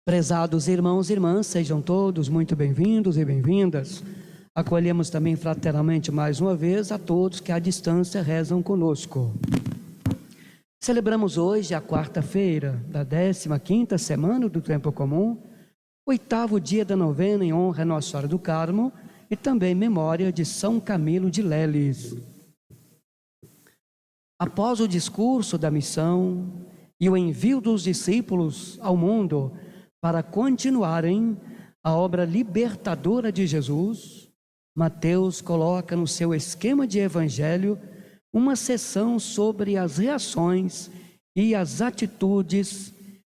Prezados irmãos e irmãs, sejam todos muito bem-vindos e bem-vindas. Acolhemos também fraternalmente mais uma vez a todos que à distância rezam conosco. Celebramos hoje a quarta-feira da 15ª semana do Tempo Comum, 8º dia da novena em honra a Nossa Senhora do Carmo e também memória de São Camilo de Leles. Após o discurso da missão e o envio dos discípulos ao mundo para continuarem a obra libertadora de Jesus, Mateus coloca no seu esquema de evangelho uma seção sobre as reações e as atitudes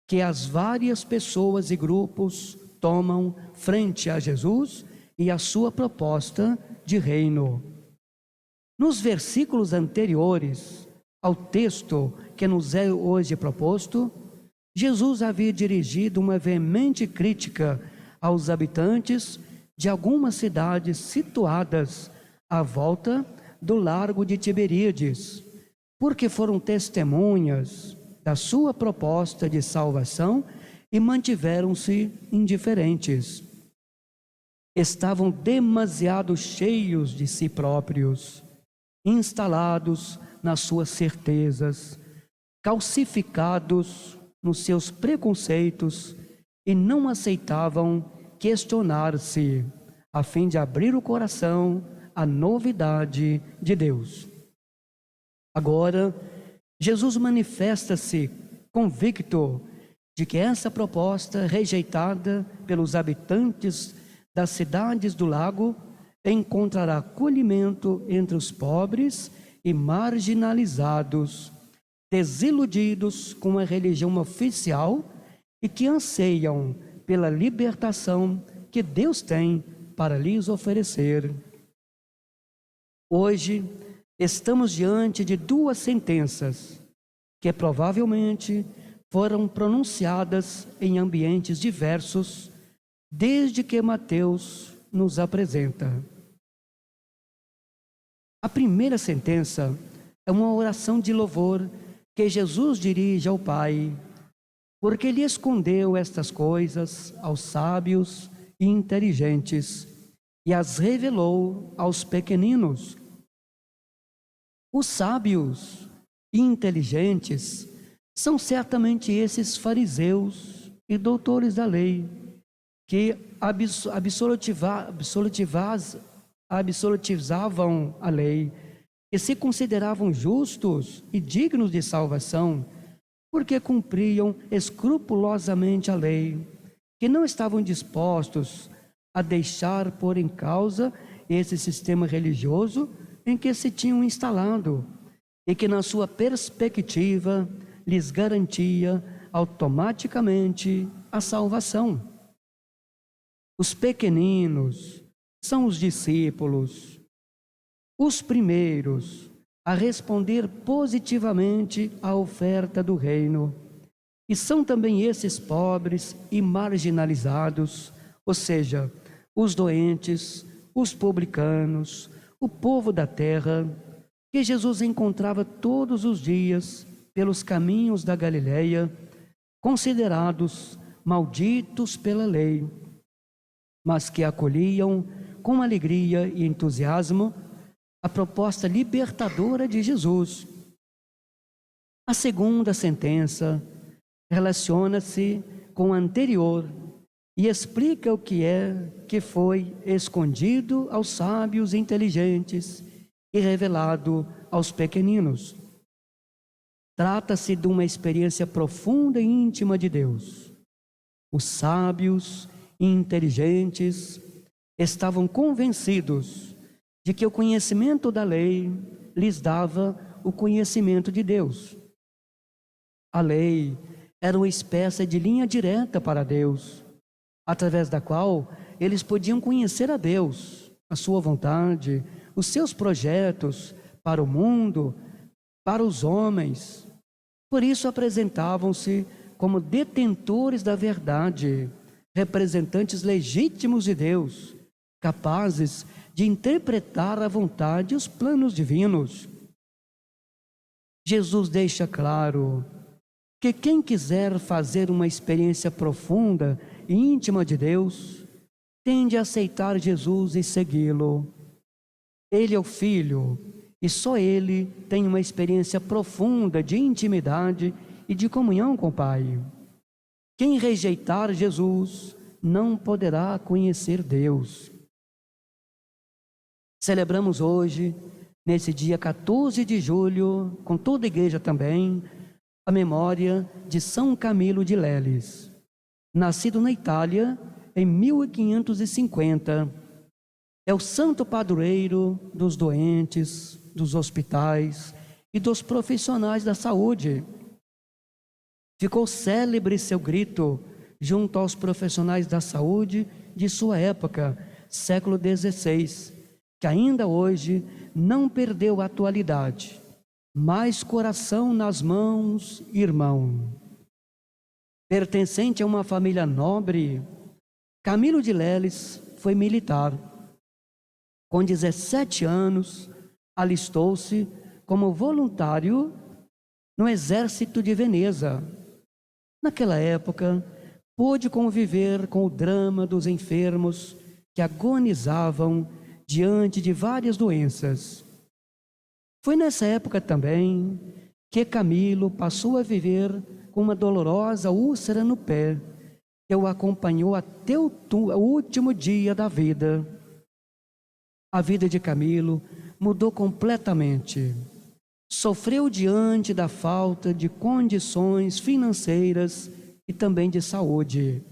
que as várias pessoas e grupos tomam frente a Jesus e a sua proposta de reino. Nos versículos anteriores ao texto que nos é hoje proposto, Jesus havia dirigido uma veemente crítica aos habitantes de algumas cidades situadas à volta do Largo de Tiberíades, porque foram testemunhas da sua proposta de salvação e mantiveram-se indiferentes. Estavam demasiado cheios de si próprios, instalados nas suas certezas, calcificados nos seus preconceitos e não aceitavam questionar-se, a fim de abrir o coração à novidade de Deus. Agora, Jesus manifesta-se convicto de que essa proposta rejeitada pelos habitantes das cidades do lago encontrará acolhimento entre os pobres e marginalizados, desiludidos com a religião oficial e que anseiam pela libertação que Deus tem para lhes oferecer. Hoje, estamos diante de duas sentenças que provavelmente foram pronunciadas em ambientes diversos desde que Mateus nos apresenta. A primeira sentença é uma oração de louvor que Jesus dirige ao Pai, porque Ele escondeu estas coisas aos sábios e inteligentes e as revelou aos pequeninos. Os sábios e inteligentes são certamente esses fariseus e doutores da lei, que absolutizavam a lei, e se consideravam justos e dignos de salvação, porque cumpriam escrupulosamente a lei, que não estavam dispostos a deixar pôr em causa esse sistema religioso em que se tinham instalado, e que na sua perspectiva lhes garantia automaticamente a salvação. Os pequeninos são os discípulos, os primeiros a responder positivamente à oferta do reino, e são também esses pobres e marginalizados, ou seja, os doentes, os publicanos, o povo da terra, que Jesus encontrava todos os dias pelos caminhos da Galileia, considerados malditos pela lei, mas que acolhiam com alegria e entusiasmo a proposta libertadora de Jesus. A segunda sentença relaciona-se com a anterior e explica o que foi escondido aos sábios e inteligentes e revelado aos pequeninos. Trata-se de uma experiência profunda e íntima de Deus. Os sábios e inteligentes estavam convencidos de que o conhecimento da lei lhes dava o conhecimento de Deus. A lei era uma espécie de linha direta para Deus, através da qual eles podiam conhecer a Deus, a sua vontade, os seus projetos para o mundo, para os homens. Por isso apresentavam-se como detentores da verdade, representantes legítimos de Deus, capazes de interpretar a vontade e os planos divinos. Jesus deixa claro que quem quiser fazer uma experiência profunda e íntima de Deus, tende a aceitar Jesus e segui-lo. Ele é o Filho, e só Ele tem uma experiência profunda de intimidade e de comunhão com o Pai. Quem rejeitar Jesus não poderá conhecer Deus. Celebramos hoje, nesse dia 14 de julho, com toda a igreja também, a memória de São Camilo de Leles. Nascido na Itália em 1550, é o santo padroeiro dos doentes, dos hospitais e dos profissionais da saúde. Ficou célebre seu grito junto aos profissionais da saúde de sua época, século XVI, que ainda hoje não perdeu a atualidade. Mais coração nas mãos, irmão. Pertencente a uma família nobre, Camilo de Leles foi militar. Com 17 anos, alistou-se como voluntário no exército de Veneza. Naquela época, pôde conviver com o drama dos enfermos que agonizavam diante de várias doenças. Foi nessa época também que Camilo passou a viver com uma dolorosa úlcera no pé, que o acompanhou até o último dia da vida. A vida de Camilo mudou completamente. Sofreu diante da falta de condições financeiras e também de saúde.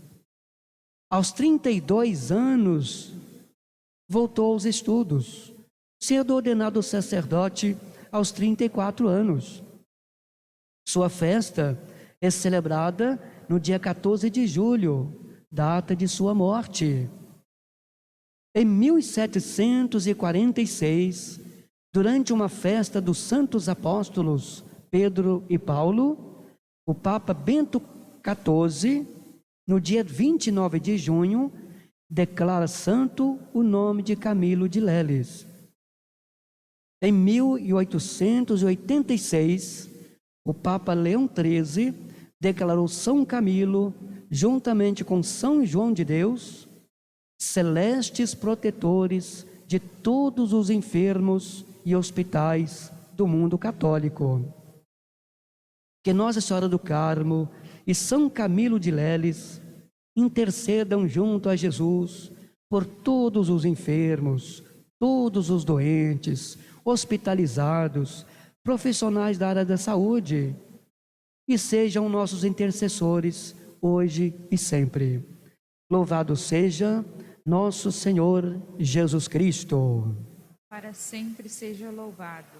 Aos 32 anos, voltou aos estudos, sendo ordenado sacerdote aos 34 anos. Sua festa é celebrada no dia 14 de julho, data de sua morte. Em 1746, durante uma festa dos santos apóstolos Pedro e Paulo, o Papa Bento XIV, no dia 29 de junho, declara santo o nome de Camilo de Leles. Em 1886, o Papa Leão XIII declarou São Camilo, juntamente com São João de Deus, celestes protetores de todos os enfermos e hospitais do mundo católico. Que Nossa Senhora do Carmo e São Camilo de Leles intercedam junto a Jesus por todos os enfermos, todos os doentes, hospitalizados, profissionais da área da saúde, e sejam nossos intercessores hoje e sempre. Louvado seja nosso Senhor Jesus Cristo. Para sempre seja louvado.